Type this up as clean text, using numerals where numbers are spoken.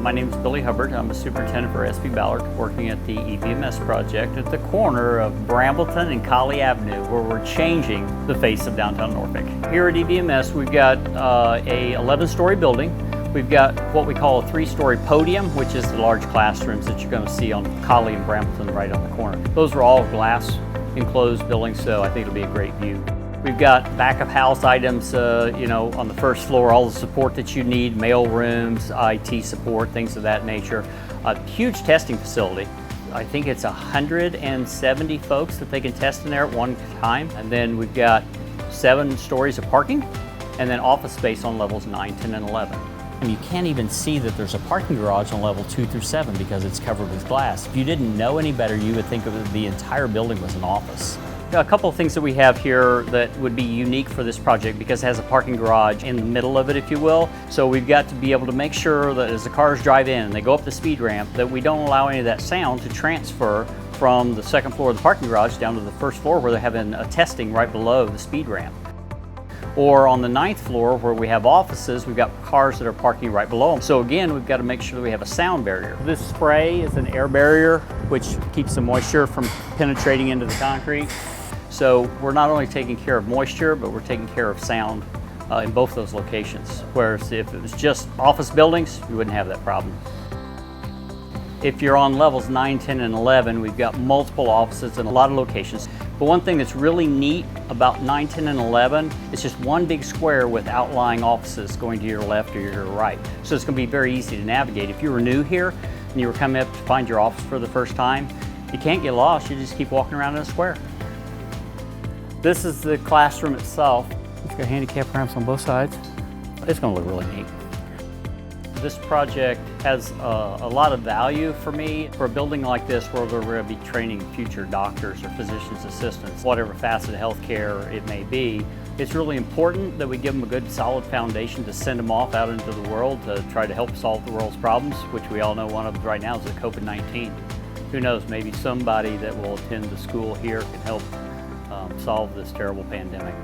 My name is Billy Hubbard. I'm a superintendent for SB Ballard, working at the EVMS project at the corner of Brambleton and Colley Avenue, where we're changing the face of downtown Norfolk. Here at EVMS, we've got a 11-story building. We've got what we call a 3-story podium, which is the large classrooms that you're going to see on Colley and Brambleton right on the corner. Those are all glass enclosed buildings, so I think it'll be a great view. We've got back of house items, on the first floor, all the support that you need, mail rooms, IT support, things of that nature. A huge testing facility. I think it's 170 folks that they can test in there at one time. And then we've got 7 stories of parking, and then office space on levels 9, 10, and 11. And you can't even see that there's a parking garage on level 2 through 7 because it's covered with glass. If you didn't know any better, you would think of the entire building was an office. A couple of things that we have here that would be unique for this project because it has a parking garage in the middle of it, if you will. So we've got to be able to make sure that as the cars drive in and they go up the speed ramp, that we don't allow any of that sound to transfer from the second floor of the parking garage down to the first floor where they're having a testing right below the speed ramp. Or on the 9th floor where we have offices, we've got cars that are parking right below them. So again, we've got to make sure that we have a sound barrier. This spray is an air barrier which keeps the moisture from penetrating into the concrete. So we're not only taking care of moisture, but we're taking care of sound in both those locations. Whereas if it was just office buildings, you wouldn't have that problem. If you're on levels 9, 10, and 11, we've got multiple offices in a lot of locations. But one thing that's really neat about 9, 10, and 11, it's just one big square with outlying offices going to your left or your right. So it's going to be very easy to navigate. If you were new here and you were coming up to find your office for the first time, you can't get lost. You just keep walking around in a square. This is the classroom itself. It's got handicap ramps on both sides. It's going to look really neat. This project has a lot of value for me. For a building like this where we're going to be training future doctors or physician's assistants, whatever facet of healthcare it may be, it's really important that we give them a good solid foundation to send them off out into the world to try to help solve the world's problems, which we all know one of them right now is the COVID-19. Who knows, maybe somebody that will attend the school here can help solve this terrible pandemic.